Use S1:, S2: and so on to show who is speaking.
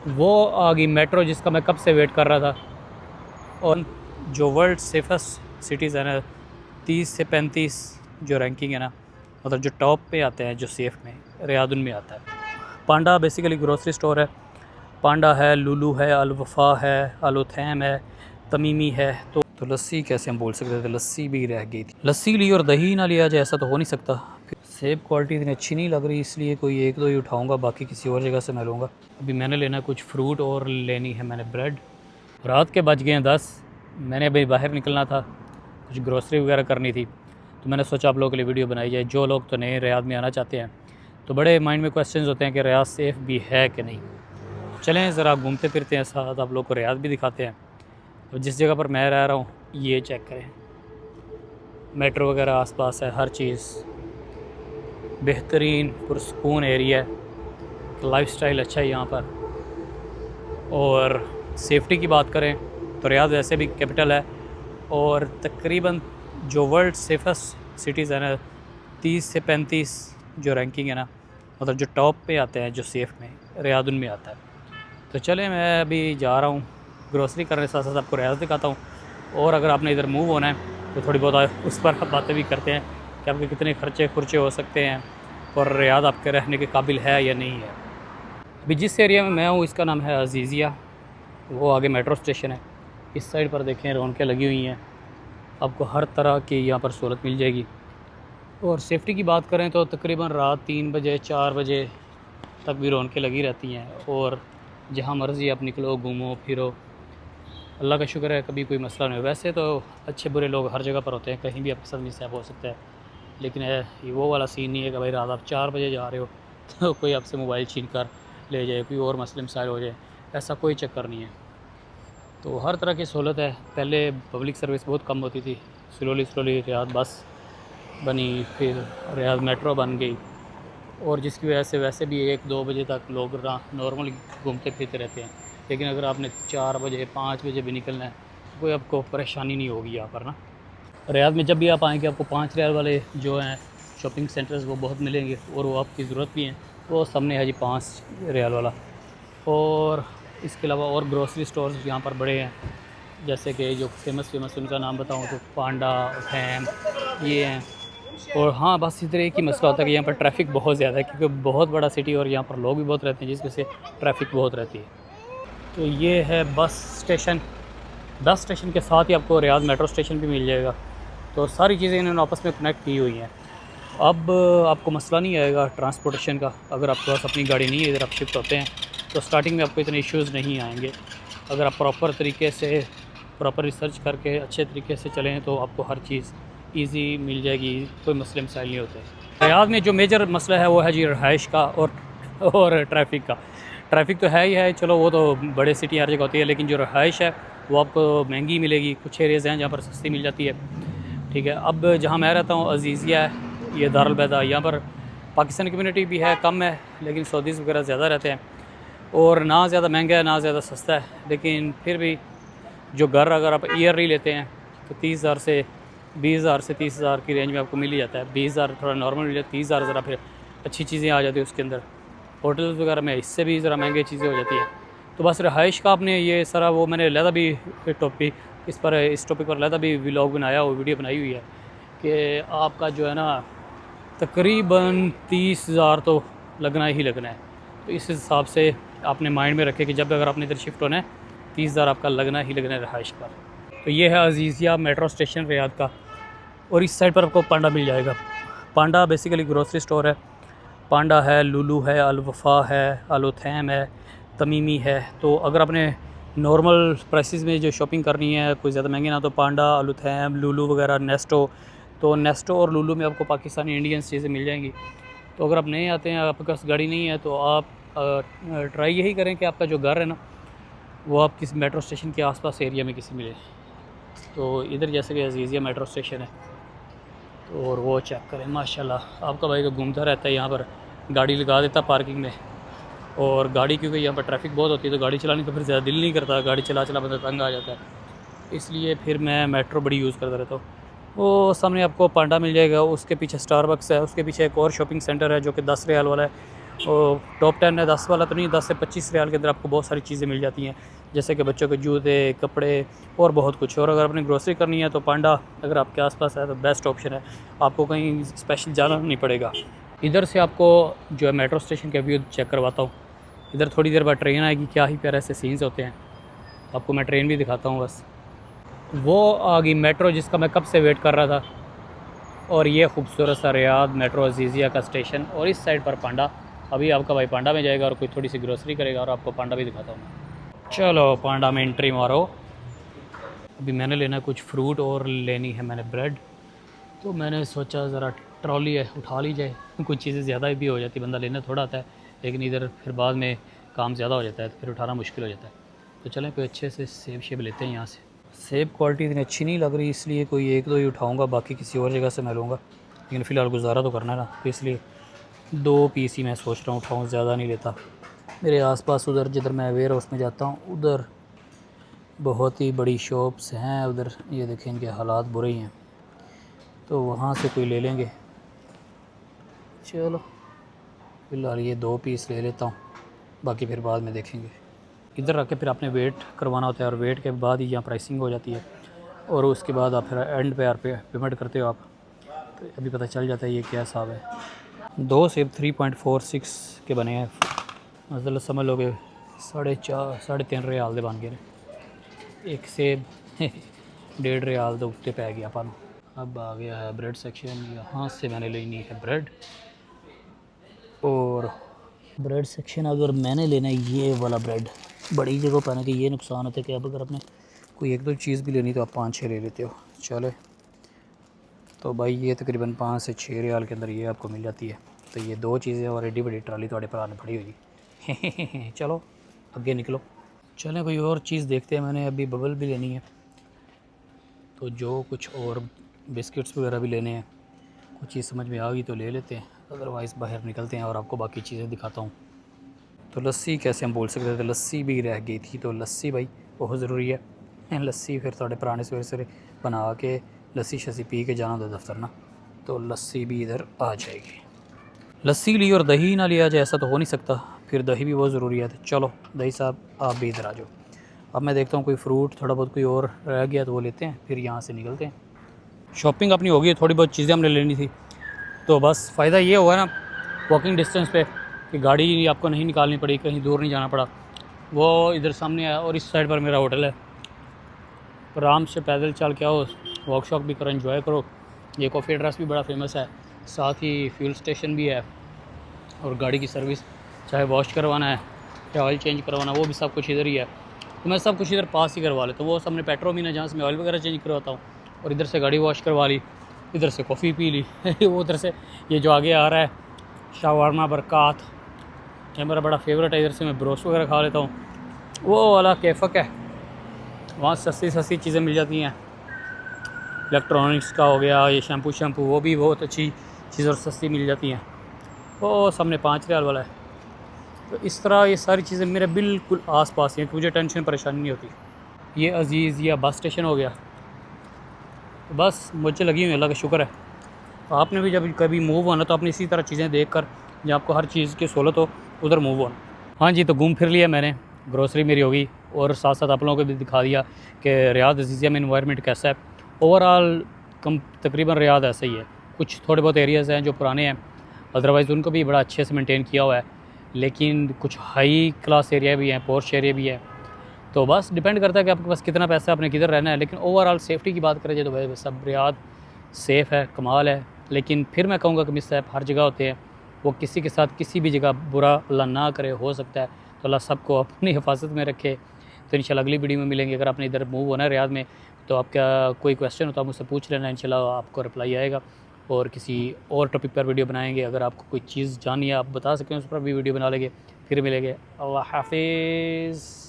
S1: वो आ गई मेट्रो जिसका मैं कब से वेट कर रहा था। और जो वर्ल्ड सेफेस्ट सिटीज़ है ना, 30 से 35 जो रैंकिंग है ना, मतलब जो टॉप पे आते हैं, जो सेफ़ में रियाद उनमें आता है। पांडा बेसिकली ग्रोसरी स्टोर है। पांडा है, लुलु है, अल वफ़ा है, अल उथैम है, तमीमी है। तो लस्सी कैसे हम बोल सकते थे, लस्सी भी रह गई थी। लस्सी ली और दही ना लिया जाए, ऐसा तो हो नहीं सकता। फिर सेब क्वालिटी इतनी अच्छी नहीं लग रही, इसलिए कोई एक दो ही उठाऊंगा, बाकी किसी और जगह से मैं लूँगा। अभी मैंने लेना कुछ फ्रूट और लेनी है मैंने ब्रेड। रात के बज गए हैं 10। मैंने अभी बाहर निकलना था, कुछ ग्रोसरी वगैरह करनी थी, तो मैंने सोचा आप लोगों के लिए वीडियो बनाई जाए। जो लोग तो नए रियाद में आना चाहते हैं, तो बड़े माइंड में क्वेश्चंस होते हैं कि रियाद सेफ़ भी है कि नहीं। चलें ज़रा घूमते फिरते हैं, साथ आप लोग को रियाद भी दिखाते हैं। और जिस जगह पर मैं रह रहा हूँ, ये चेक करें, मेट्रो वगैरह आसपास है, हर चीज़ बेहतरीन पुरसकून एरिया है, लाइफस्टाइल अच्छा है यहाँ पर। और सेफ्टी की बात करें तो रियाद वैसे भी कैपिटल है, और तकरीबन जो वर्ल्ड सेफेस्ट सिटीज़ है ना, 30 से 35 जो रैंकिंग है ना, मतलब जो टॉप पे आते हैं, जो सेफ़ में रियाद उनमें आता है। तो चले, मैं अभी जा रहा हूँ ग्रोसरी करने, साथ साथ आपको रियाद दिखाता हूँ। और अगर आपने इधर मूव होना है तो थोड़ी बहुत उस पर बातें भी करते हैं कि आपके कितने खर्चे खुर्चे हो सकते हैं और रियाद आपके रहने के काबिल है या नहीं है। अभी जिस एरिया में मैं हूँ, इसका नाम है अजीज़िया। वो आगे मेट्रो स्टेशन है। इस साइड पर देखें, रौनकें लगी हुई हैं, आपको हर तरह की यहाँ पर सहूलत मिल जाएगी। और सेफ्टी की बात करें तो तकरीबन रात 3 बजे 4 बजे तक भी रौनकें लगी रहती हैं, और जहाँ मर्ज़ी आप निकलो, घूमो फिरो, अल्लाह का शुक्र है कभी कोई मसला नहीं। वैसे तो अच्छे बुरे लोग हर जगह पर होते हैं, कहीं भी आपके साथ मिसहैप हो सकता है, लेकिन ये वो वाला सीन नहीं है कि भाई रात आप 4 बजे जा रहे हो तो कोई आपसे मोबाइल छीन कर ले जाए, कोई और मसले मसाइल हो जाए, ऐसा कोई चक्कर नहीं है। तो हर तरह की सहूलत है। पहले पब्लिक सर्विस बहुत कम होती थी, स्लोली स्लोली रियाद बस बनी, फिर रियाद मेट्रो बन गई, और जिसकी वजह से वैसे भी 1-2 बजे तक लोग नॉर्मली घूमते फिरते रहते हैं। लेकिन अगर आपने 4 बजे 5 बजे भी निकलना है, तो कोई आपको परेशानी नहीं होगी यहाँ पर ना। रियाद में जब भी आप आएँगे, आपको 5 रियाल वाले जो हैं शॉपिंग सेंटर्स वो बहुत मिलेंगे, और वो आपकी ज़रूरत भी हैं। वो सामने है जी 5 रियाल वाला। और इसके अलावा और ग्रोसरी स्टोर्स यहाँ पर बड़े हैं, जैसे कि जो फेमस उनका नाम बताऊँ तो पांडा, फैम, ये हैं। और हाँ, बस इधर एक ही मसला होता है कि यहाँ पर ट्रैफ़िक बहुत ज़्यादा है, क्योंकि बहुत बड़ा सिटी और यहाँ पर लोग भी बहुत रहते हैं, जिस वजह से ट्रैफ़िक बहुत रहती है। तो ये है बस स्टेशन। बस स्टेशन के साथ ही आपको रियाद मेट्रो स्टेशन भी मिल जाएगा। तो सारी चीज़ें इन्होंने आपस में कनेक्ट की हुई हैं। अब आपको मसला नहीं आएगा ट्रांसपोर्टेशन का। अगर आपके पास अपनी गाड़ी नहीं है, इधर आप शिफ्ट होते हैं, तो स्टार्टिंग में आपको इतने इश्यूज़ नहीं आएंगे। अगर आप प्रॉपर तरीके से प्रॉपर रिसर्च करके अच्छे तरीके से चलें, तो आपको हर चीज़ ईज़ी मिल जाएगी, कोई मसले मसाइल नहीं होते। रियाद में जो मेजर मसला है वो है जी रहाइश का और ट्रैफ़िक का। ट्रैफ़िक तो है ही है, चलो वो तो बड़े सिटी हर जगह होती है, लेकिन जो रहाइश है वो आपको महंगी मिलेगी। कुछ एरियाज़ हैं जहाँ पर सस्ती मिल जाती है, ठीक है। अब जहाँ मैं रहता हूँ अजीज़िया है, ये दारुल बैदा, यहाँ पर पाकिस्तानी कम्युनिटी भी है, कम है, लेकिन सऊदीज़ वगैरह ज़्यादा रहते हैं। और ना ज़्यादा महंगा है ना ज़्यादा सस्ता है, लेकिन फिर भी जो घर अगर आप ईयरली लेते हैं तो 30,000 से 20,000 से 30,000 की रेंज में आपको मिल ही जाता है। 20,000 थोड़ा नॉर्मल मिल जाता है, 30,000 ज़रा फिर अच्छी चीज़ें आ जाती है उसके अंदर। होटल्स वगैरह में इससे भी ज़रा महंगी चीज़ें हो जाती हैं। तो बस रहाइश का आपने ये सारा, वो मैंने लहदा भी टॉपिक इस टॉपिक पर लहदा भी व्लॉग बनाया हुआ, वीडियो बनाई हुई है कि आपका जो है ना तकरीबन 30,000 तो लगना ही लगना है। तो इस हिसाब से आपने माइंड में रखें कि जब अगर आपने इधर शिफ्ट होना है, 30,000 आपका लगना ही लगना है रहाइश पर। तो ये है अजीज़िया मेट्रो स्टेशन रियाद का, और इस साइड पर आपको पांडा मिल जाएगा। पांडा बेसिकली ग्रोसरी स्टोर है। पांडा है, लुलु है, अल वफ़ा है, अल उथैम है, तमीमी है। तो अगर आपने नॉर्मल प्राइसेस में जो शॉपिंग करनी है, कोई ज़्यादा महंगी ना, तो पांडा, अल उथैम, लुलु वगैरह, नेस्टो। तो नेस्टो और लुलु में आपको पाकिस्तानी इंडियंस चीज़ें मिल जाएंगी। तो अगर आप नए आते हैं, आपके पास गाड़ी नहीं है, तो आप ट्राई यही करें कि आपका जो घर है ना, वो आप किसी मेट्रो स्टेशन के आसपास एरिया में किसी मिले। तो इधर जैसे कि अजीज़िया मेट्रो स्टेशन है, तो और वो चेक करें, माशाल्लाह आपका भाई तो घूमता रहता है यहाँ पर, गाड़ी लगा देता पार्किंग में। और गाड़ी, क्योंकि यहाँ पर ट्रैफिक बहुत होती है, तो गाड़ी चलाने का फिर ज़्यादा दिल नहीं करता, गाड़ी चला बंदा तंग आ जाता है, इसलिए फिर मैं मेट्रो बड़ी यूज़ करता रहता हूँ। वो सामने आपको पांडा मिल जाएगा, उसके पीछे स्टारबक्स है, उसके पीछे एक और शॉपिंग सेंटर है जो कि 10 रियाल वाला है, और टॉप 10 है, 10 वाला तो नहीं, 10 से 25 रियाल के अंदर आपको बहुत सारी चीज़ें मिल जाती हैं, जैसे कि बच्चों के जूते, कपड़े और बहुत कुछ। और अगर अपनी ग्रोसरी करनी है तो पांडा अगर आपके आसपास है तो बेस्ट ऑप्शन है, आपको कहीं स्पेशल जाना नहीं पड़ेगा। इधर से आपको जो है मेट्रो स्टेशन का व्यू चेक करवाता हूँ। इधर थोड़ी देर बाद ट्रेन आएगी, क्या ही प्यारे से सीन्स होते हैं, आपको मैं ट्रेन भी दिखाता हूँ। बस वो आ गई मेट्रो जिसका मैं कब से वेट कर रहा था, और ये खूबसूरत सा रियाद मेट्रो अजीज़िया का स्टेशन, और इस साइड पर पांडा। अभी आपका भाई पांडा में जाएगा और कोई थोड़ी सी ग्रोसरी करेगा और आपको पांडा भी दिखाता हूँ। चलो पांडा में एंट्री मारो। अभी मैंने लेना है कुछ फ्रूट और लेनी है मैंने ब्रेड, तो मैंने सोचा ज़रा ट्रॉली है उठा ली जाए, कुछ चीज़ें ज़्यादा भी हो जाती, बंदा लेने थोड़ा आता है, लेकिन इधर फिर बाद में काम ज़्यादा हो जाता है तो फिर उठाना मुश्किल हो जाता है। तो चलें कोई अच्छे से सेब शेब लेते हैं यहाँ से। सेब क्वालिटी इतनी अच्छी नहीं लग रही, इसलिए कोई एक दो ही उठाऊँगा, बाकी किसी और जगह से मैं लूँगा, लेकिन फ़िलहाल गुजारा तो करना है ना, तो इसलिए 2 पीस ही मैं सोच रहा हूँ उठाऊँ, ज़्यादा नहीं लेता। मेरे आसपास उधर जिधर मैं वेयर हाउस में जाता हूँ उधर बहुत ही बड़ी शॉप्स हैं, उधर ये देखें इनके हालात बुरे ही हैं, तो वहाँ से कोई ले लेंगे। चलो फ़िलहाल ये 2 पीस ले लेता हूँ, बाकी फिर बाद में देखेंगे। इधर रख के फिर आपने वेट करवाना होता है, और वेट के बाद ही यहाँ प्राइसिंग हो जाती है, और उसके बाद आप फिर एंड पे यार पेमेंट करते हो आप, तो अभी पता चल जाता है ये क्या हिसाब है। 2 सेब 3.46 के बने हैं, मतलब समझ लोगे 3.5 रियाल दे बन गए। एक सेब 1.5 रियाल दे उत्ते पै गया अपन। अब आ गया है ब्रेड सेक्शन, यहाँ से मैंने लेनी है ब्रेड, और ब्रेड सेक्शन अगर मैंने लेना है ये वाला ब्रेड, बड़ी जगह पाने के ये नुकसान होता है कि अब अगर आपने कोई एक दो चीज़ भी लेनी तो आप 5-6 ले लेते हो। चले तो भाई ये तकरीबन 5 से 6 रियाल के अंदर ये आपको मिल जाती है, तो ये 2 चीज़ें और एडी बड़ी ट्राली थोड़े पर आने पड़ी होगी। चलो आगे निकलो, चलें कोई और चीज़ देखते हैं। मैंने अभी बबल भी लेनी है, तो जो कुछ और बिस्किट्स वगैरह भी लेने हैं, कुछ चीज़ समझ में आ गई तो ले लेते हैं, अदरवाइज़ बाहर निकलते हैं और आपको बाकी चीज़ें दिखाता हूँ। तो लस्सी कैसे हम बोल सकते थे, लस्सी भी रह गई थी, तो लस्सी भाई बहुत ज़रूरी है। लस्सी फिर थोड़े पुराने सवेरे सवेरे बना के लस्सी शस्सी पी के जाना था दफ्तर ना, तो लस्सी भी इधर आ जाएगी। लस्सी ली और दही ना लिया जाए ऐसा तो हो नहीं सकता, फिर दही भी बहुत ज़रूरी है। तो चलो दही साहब आप भी इधर आ जाओ। अब मैं देखता हूँ कोई फ्रूट थोड़ा बहुत कोई और रह गया तो वो लेते हैं, फिर यहाँ से निकलते हैं। शॉपिंग अपनी होगी, थोड़ी बहुत चीज़ें हमने लेनी थी, तो बस फ़ायदा ये हुआ ना वॉकिंग डिस्टेंस पे कि गाड़ी आपको नहीं निकालनी पड़ी, कहीं दूर नहीं जाना पड़ा। वो इधर सामने आया और इस साइड पर मेरा होटल है, आराम से पैदल चल के आओ, वर्कशॉप भी करो, एंजॉय करो। ये कॉफ़ी एड्रेस भी बड़ा फेमस है, साथ ही फ्यूल स्टेशन भी है, और गाड़ी की सर्विस चाहे वॉश करवाना है या ऑयल चेंज करवाना, वो भी सब कुछ इधर ही है। तो मैं सब कुछ इधर पास ही करवा लेता हूँ। वो सामने पेट्रोल भी ना जहाँ से मैं ऑयल वगैरह चेंज करवाता हूँ, और इधर से गाड़ी वॉश करवा ली, इधर से कॉफ़ी पी ली। वो उधर से ये जो आगे आ रहा है शावारमा बरक़ात, ये मेरा बड़ा फेवरेट है, इधर से मैं ब्रोस्ट वगैरह खा लेता हूँ। वो वाला कैफ़क है, वहाँ सस्ती सस्ती चीज़ें मिल जाती हैं। इलेक्ट्रॉनिक्स का हो गया, ये शैम्पू वो भी बहुत अच्छी चीज़ और सस्ती मिल जाती हैं। वो सामने 5 रियाल वाला है। तो इस तरह ये सारी चीज़ें मेरे बिल्कुल आस पास हैं, मुझे टेंशन परेशानी नहीं होती। ये अजीज़ या बस स्टेशन हो गया, तो बस मुझे लगी हुई, अल्लाह का शुक्र है। तो आपने भी जब कभी मूव होना तो आपने इसी तरह चीज़ें देख कर, जहाँ आपको हर चीज़ की सहूलत हो उधर मूव होना। हाँ जी, तो घूम फिर लिया मैंने, ग्रोसरी मेरी हो गई, और साथ साथ आप लोगों को भी दिखा दिया कि रियाद अज़ीज़िया में इन्वायरमेंट कैसा है। ओवरऑल तकरीबन रियाद ऐसा ही है, कुछ थोड़े बहुत एरियाज़ हैं जो पुराने हैं, अदरवाइज़ उनको भी बड़ा अच्छे से मेंटेन किया हुआ है, लेकिन कुछ हाई क्लास एरिया भी हैं, पोर्श एरिया भी है। तो बस डिपेंड करता है कि आपके पास कितना पैसा है, आपने किधर रहना है। लेकिन ओवरऑल सेफ्टी की बात करें जाए तो भाई सब रियाद सेफ़ है, कमाल है। लेकिन फिर मैं कहूँगा कि मिसहैप हर जगह होते हैं, वो किसी के साथ किसी भी जगह बुरा अल्लाह ना करे, हो सकता है, तो अल्लाह सबको अपनी हिफाजत में रखे। तो इंशाल्लाह अगली वीडियो में मिलेंगे। अगर आपने इधर मूव होना है रियाद में, तो आपका कोई क्वेश्चन हो तो आप मुझसे पूछ लेना, इंशाल्लाह आपको रिप्लाई आएगा, और किसी और टॉपिक पर वीडियो बनाएंगे। अगर आपको कोई चीज़ जाननी है आप बता सकते हैं, उस पर भी वीडियो बना लेंगे। फिर मिलेंगे, अल्लाह हाफिज़।